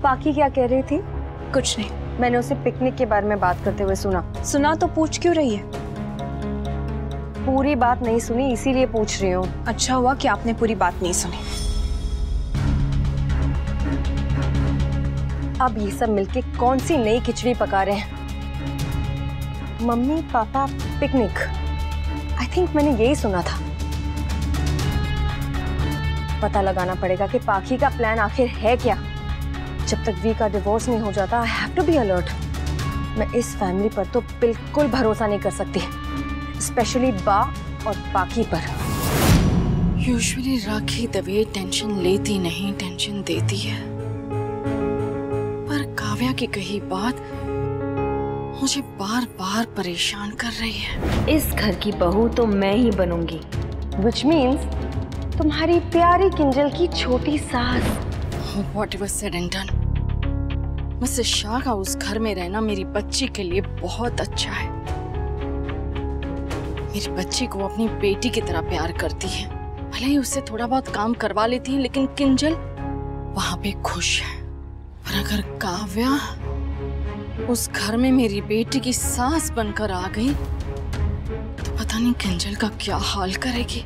पाकी क्या कह रही थी? कुछ नहीं, मैंने उसे पिकनिक के बारे में बात करते हुए सुना। सुना तो पूछ क्यों रही है? पूरी बात नहीं सुनी इसीलिए पूछ रही हूँ। अच्छा हुआ कि आपने पूरी बात नहीं सुनी। अब ये सब मिलके कौन सी नई खिचड़ी पका रहे हैं? Mummy papa picnic, I think मैंने यही सुना था। पता लगाना पड़ेगा कि पाकी का प्लान आखिर है क्या। जब तक वी का डिवोर्स नहीं हो जाता, I have to be alert. मैं इस फैमिली पर तो बिल्कुल भरोसा नहीं कर सकती, स्पेशली बा और पाकी पर। यूजुअली राखी दवे टेंशन लेती नहीं, टेंशन देती है। पर काव्या की कही बात मुझे बार बार परेशान कर रही है। इस घर की बहू तो मैं ही बनूंगी, which means तुम्हारी प्यारी किंजल की छोटी सास। Whatever said and done, Mrs Shah का उस घर में रहना मेरी बच्ची के लिए बहुत अच्छा है। मेरी बच्ची को अपनी बेटी की तरह प्यार करती है। भले ही उससे थोड़ा बहुत काम करवा लेती है, लेकिन किंजल वहां पे खुश है। पर अगर काव्या उस घर में मेरी बेटी की सास बनकर आ गई तो पता नहीं किंजल का क्या हाल करेगी।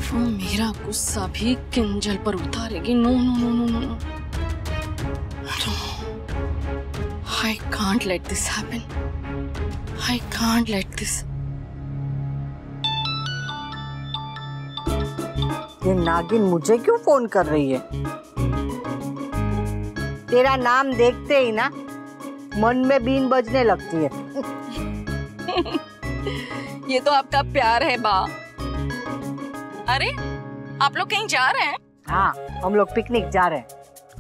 वो मेरा गुस्सा भी किंजल पर उतारेगी। No no no no no no, I can't let this happen. I can't let this. ये नागिन मुझे क्यों फोन कर रही है? तेरा नाम देखते ही ना मन में बीन बजने लगती है। ये तो आपका प्यार है बा। अरे आप लोग कहीं जा रहे हैं? हाँ, हम लोग पिकनिक जा रहे हैं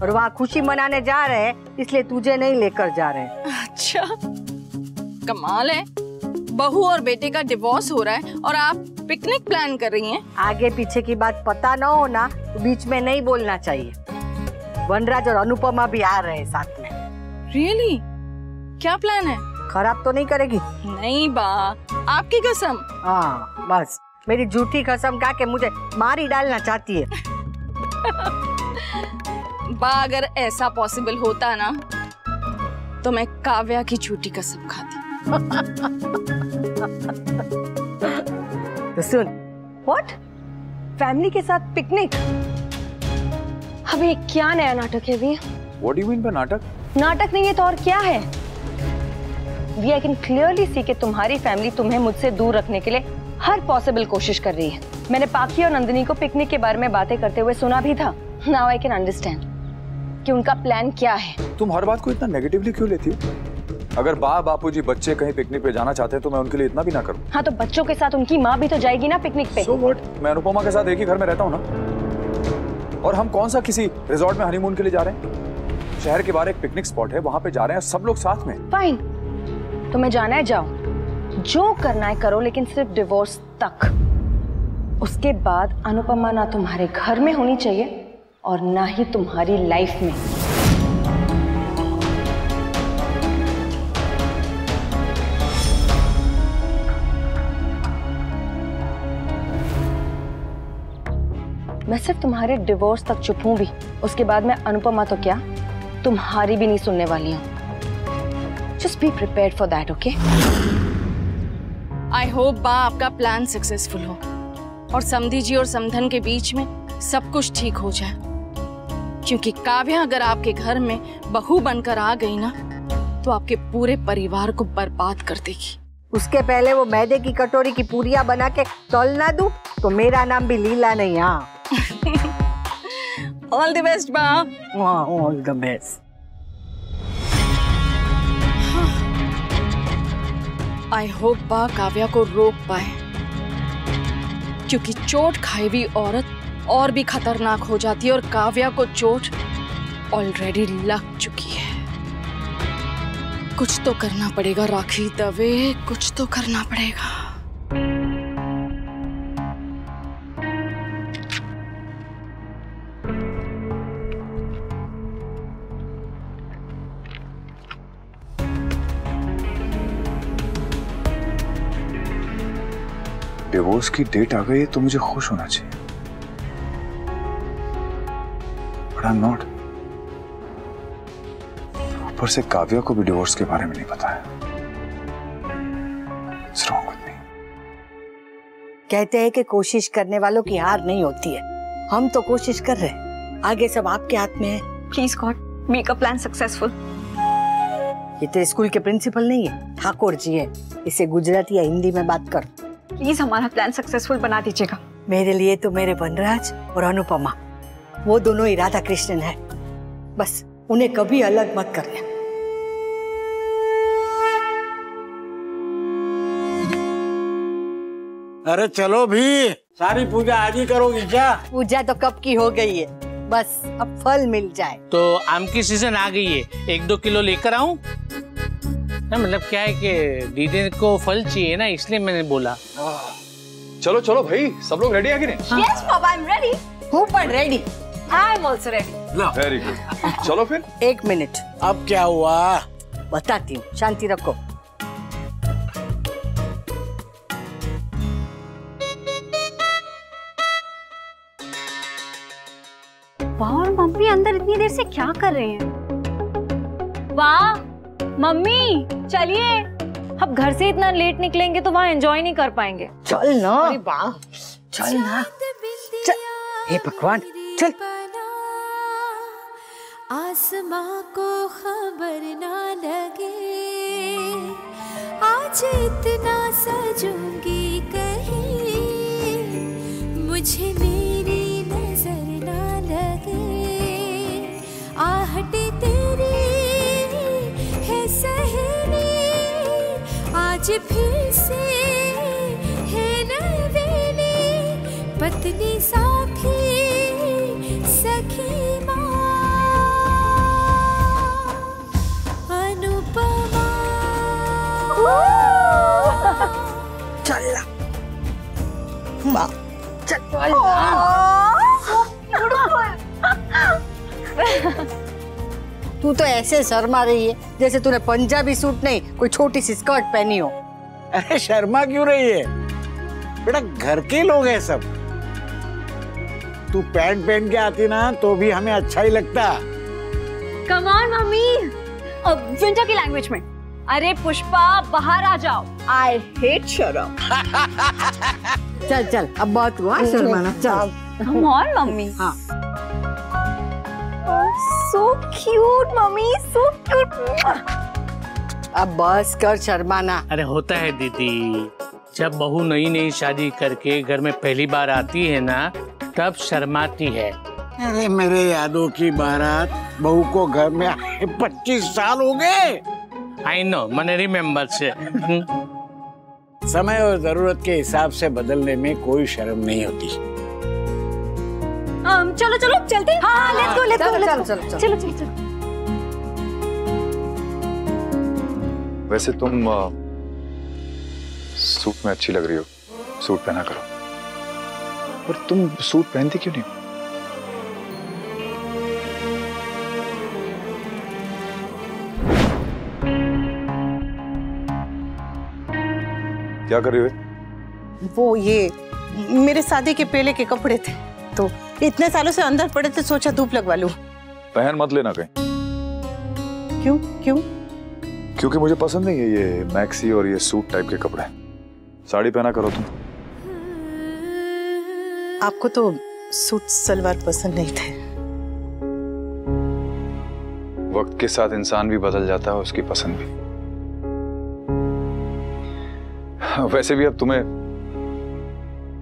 और वहाँ खुशी मनाने जा रहे हैं, इसलिए तुझे नहीं लेकर जा रहे हैं। अच्छा, कमाल है। बहू और बेटे का डिवोर्स हो रहा है और आप पिकनिक प्लान कर रही हैं। आगे पीछे की बात पता न हो ना तो बीच में नहीं बोलना चाहिए। वनराज और अनुपमा भी आ रहे हैं साथ में। रियली? क्या प्लान है? खराब तो नहीं करेगी? नहीं बा, आपकी कसम। हाँ बस, मेरी झूठी कसम खा के मुझे मार ही डालना चाहती है। बा अगर ऐसा पॉसिबल होता ना तो मैं काव्या की झूठी कसम खाती। तो सुन। What? फैमिली के साथ पिकनिक? अब ये क्या नया नाटक है we? What do you mean by नाटक? नाटक नहीं है तो और क्या है? We I can clearly see कि तुम्हारी फैमिली तुम्हें मुझसे दूर रखने के लिए हर पॉसिबल कोशिश कर रही है। मैंने पाकी और नंदिनी को पिकनिक के बारे में बातें करते हुए सुना भी था। नाउ आई कैन अंडरस्टैंड कि उनका प्लान क्या है। तुम हर बात को इतना नेगेटिवली क्यों लेती हो? अगर बापूजी बच्चे कहीं पिकनिक पे जाना चाहते हैं तो मैं उनके लिए इतना भी ना करूं। हाँ तो बच्चों के साथ उनकी माँ भी तो जाएगी ना पिकनिक पे। So what? मैं अनुपमा के साथ एक ही घर में रहता हूँ ना। और हम कौन सा किसी रिजॉर्ट में हनीमून के लिए जा रहे हैं? शहर के बाहर एक पिकनिक स्पॉट है, वहां पे जा रहे हैं सब लोग साथ में। फाइन, तुम्हें जाना है जाओ, जो करना है करो, लेकिन सिर्फ डिवोर्स तक। उसके बाद अनुपमा ना तुम्हारे घर में होनी चाहिए और ना ही तुम्हारी लाइफ में। मैं सिर्फ तुम्हारे डिवोर्स तक चुप हूं भी, उसके बाद मैं अनुपमा तो क्या तुम्हारी भी नहीं सुनने वाली हूं। Just be prepared for that, okay? I hope बा आपका प्लान सक्सेसफुल हो और समधी जी और समधन के बीच में सब कुछ ठीक हो जाए, क्योंकि काव्या अगर आपके घर में बहू बनकर आ गई ना तो आपके पूरे परिवार को बर्बाद कर देगी। उसके पहले वो मैदे की कटोरी की पूरियां बना के तल ना दूं तो मेरा नाम भी लीला नहीं। हाँ, ऑल द बेस्ट बा। All the best. I hope बा काव्या को रोक पाए, क्योंकि चोट खाई हुई औरत और भी खतरनाक हो जाती है और काव्या को चोट ऑलरेडी लग चुकी है। कुछ तो करना पड़ेगा राखी दवे, कुछ तो करना पड़ेगा। डिवोर्स की डेट आ गई है तो मुझे खुश होना चाहिए, बट आई एम नॉट। ऊपर से काव्या को भी डिवोर्स के बारे में नहीं पता है। What's wrong with me? कहते हैं कि कोशिश करने वालों की हार नहीं होती है। हम तो कोशिश कर रहे हैं, आगे सब आपके हाथ में है। Please God make a plan successful. ये तो स्कूल के प्रिंसिपल नहीं है, ठाकुर जी है। इसे गुजराती या हिंदी में बात कर। प्लीज हमारा प्लान सक्सेसफुल बना दीजिएगा। मेरे लिए तो मेरे वनराज और अनुपमा, वो दोनों ही राधा कृष्णन है। बस उन्हें कभी अलग मत करना। अरे चलो भी, सारी पूजा आज ही करोगी क्या? पूजा तो कब की हो गई है, बस अब फल मिल जाए। तो आम की सीजन आ गई है, 1-2 किलो लेकर आऊं? मतलब क्या है कि दीदी को फल चाहिए ना, इसलिए मैंने बोला। चलो चलो भाई, सब लोग रेडी है कि नहीं? Yes papa I am ready. हूँ पर ready. I am also ready. Very good, चलो फिर। 1 मिनट, अब क्या हुआ? बताती हूँ, शांति रखो। वाह, और मम्मी अंदर इतनी देर से क्या कर रहे हैं? वाह मम्मी चलिए, अब घर से इतना लेट निकलेंगे तो वहाँ एंजॉय नहीं कर पाएंगे। चल ना, चल ना, चल। हे भगवान, चल। आसमां को खबर ना लगे, आज इतना सजूंगी कहीं, मुझे मेरी नजर ना लगे, आहट तेरी है सहेली, आज फिर से है नवेली, पत्नी साथी सखी चल चल। तू तो ऐसे शर्मा रही है जैसे तूने पंजाबी सूट नहीं कोई छोटी सी स्कर्ट पहनी हो। अरे शर्मा क्यों रही है बेटा, घर के लोग हैं सब। तू पैंट पहन के आती ना तो भी हमें अच्छा ही लगता। कम ऑन मम्मी, विंटर की लैंग्वेज में। अरे पुष्पा बाहर आ जाओ, आई हेट शर्म। चल चल, अब बहुत हुआ शर्माना, चल। Come on mummy. हाँ, so cute mummy, so cute. अब बस कर शर्माना। अरे होता है दीदी, जब बहू नई नई शादी करके घर में पहली बार आती है ना, तब शर्माती है। अरे मेरे यादों की बारात, बहू को घर में आए 25 साल हो गए। आई नो, मैंने रिमेम्बर से। समय और जरूरत के हिसाब से बदलने में कोई शर्म नहीं होती। चलो चलो चलते हैं। हाँ लेट्स गो लेट्स गो चलो चलो चलो चलो चलो चलो। वैसे तुम सूट में अच्छी लग रही हो, सूट पहना करो। पर तुम सूट पहनती क्यों नहीं? क्या कर रही हो? वो ये मेरे शादी के पहले के कपड़े थे, तो इतने सालों से अंदर पड़े थे, सोचा धूप लगवा लूं। पहन मत लेना कहीं। क्यों क्यों? क्योंकि मुझे पसंद नहीं है ये मैक्सी और ये सूट टाइप के कपड़े। साड़ी पहना करो तुम। आपको तो सूट सलवार पसंद नहीं थे। वक्त के साथ इंसान भी बदल जाता है, उसकी पसंद भी। वैसे भी अब तुम्हें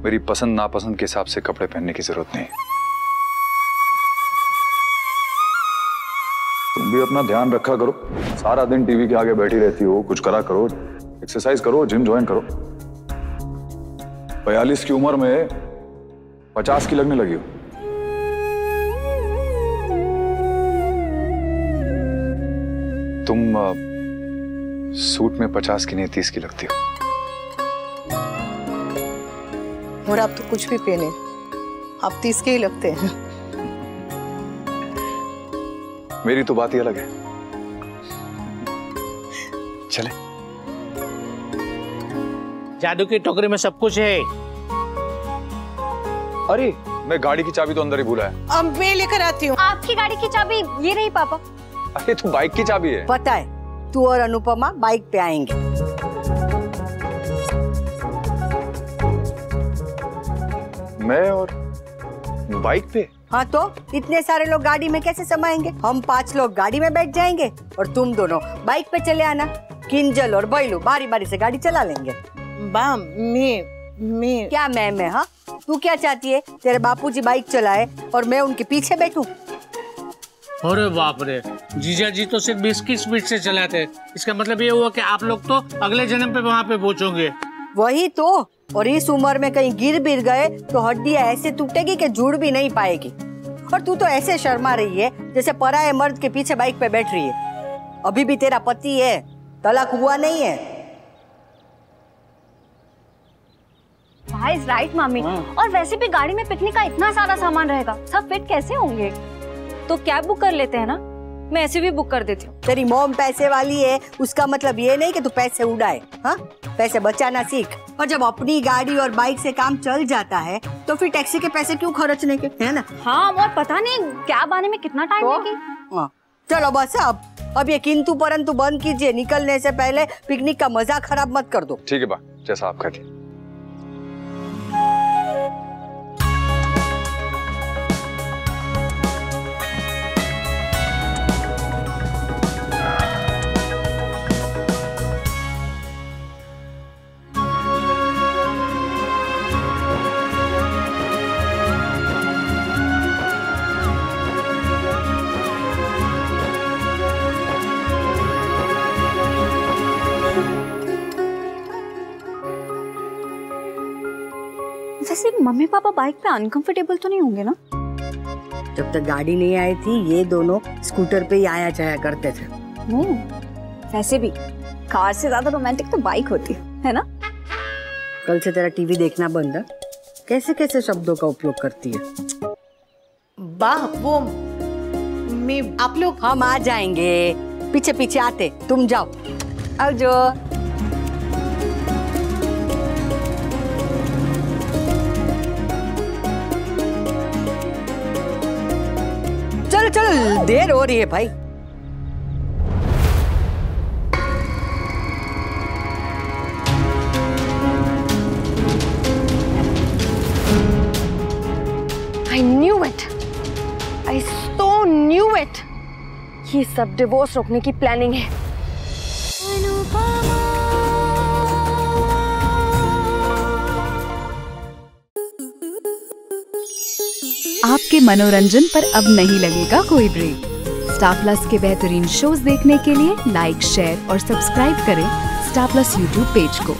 मेरी पसंद नापसंद के हिसाब से कपड़े पहनने की जरूरत नहीं। तुम भी अपना ध्यान रखा करो। सारा दिन टीवी के आगे बैठी रहती हो, कुछ करा करो, एक्सरसाइज करो, जिम ज्वाइन करो। 42 की उम्र में 50 की लगने लगी हो। तुम सूट में 50 की नहीं 30 की लगती हो। और आप तो कुछ भी पहने, आप 30 के ही लगते हैं। मेरी तो बात ही अलग है। चले। जादू की टोकरी में सब कुछ है। अरे मैं गाड़ी की चाबी तो अंदर ही भूला है। अब मैं लेकर आती हूँ। आपकी गाड़ी की चाबी ये रही पापा। अरे तो बाइक की चाबी है। पता है, तू और अनुपमा बाइक पे आएंगे। मैं और बाइक पे? हाँ तो इतने सारे लोग गाड़ी में कैसे समाएंगे? हम 5 लोग गाड़ी में बैठ जाएंगे और तुम दोनों बाइक पे चले आना। किंजल और बैलू बारी बारी से गाड़ी चला लेंगे। बा मैं क्या मैं? हाँ, तू क्या चाहती है? तेरे बापूजी बाइक चलाए और मैं उनके पीछे बैठूं? अरे बाप रे, जीजा जी तो सिर्फ 20 की स्पीड से चलाते। इसका मतलब ये हुआ कि आप लोग तो अगले जन्म पे वहाँ पे पहुँचोगे। वही तो, और इस उम्र में कहीं गिर बिर गए तो हड्डियां ऐसे टूटेगी कि जुड़ भी नहीं पाएगी। और तू तो ऐसे शर्मा रही है जैसे पराये मर्द के पीछे बाइक पे बैठ रही है। अभी भी तेरा पति है, तलाक हुआ नहीं है। भाई इज राइट मामी। और वैसे भी गाड़ी में पिकनिक का इतना सारा सामान रहेगा, सब फिट कैसे होंगे? तो कैब बुक कर लेते हैं ना, मैं ऐसे भी बुक कर देती हूँ। तेरी मॉम पैसे वाली है, उसका मतलब ये नहीं कि तू पैसे उड़ाए। हाँ, पैसे बचाना सीख। और जब अपनी गाड़ी और बाइक से काम चल जाता है तो फिर टैक्सी के पैसे क्यों खर्चने के, है ना? हाँ, और पता नहीं कैब आने में कितना टाइम लगेगी। हाँ, चलो बस अब ये किंतु परंतु बंद कीजिए। निकलने से पहले पिकनिक का मजा खराब मत कर दो। ठीक है बा, जैसा आप कहिए। वैसे मम्मी पापा बाइक पे अनकंफर्टेबल तो नहीं होंगे ना? जब तक गाड़ी नहीं आई थी ये दोनों स्कूटर पे ही आया जाया करते थे। वैसे भी कार से ज्यादा रोमांटिक तो बाइक होती है ना? कल से तेरा टीवी देखना बंद है। कैसे कैसे शब्दों का उपयोग करती है। वाह, वो मैं आप लोग हम आ जाएंगे, पीछे पीछे आते, तुम जाओ। आओ जो। चलो चलो, देर हो रही है भाई। I knew it. I so knew it. ये सब डिवोर्स रोकने की प्लानिंग है। आपके मनोरंजन पर अब नहीं लगेगा कोई ब्रेक। स्टार प्लस के बेहतरीन शोज देखने के लिए लाइक, शेयर और सब्सक्राइब करें स्टार प्लस यूट्यूब पेज को।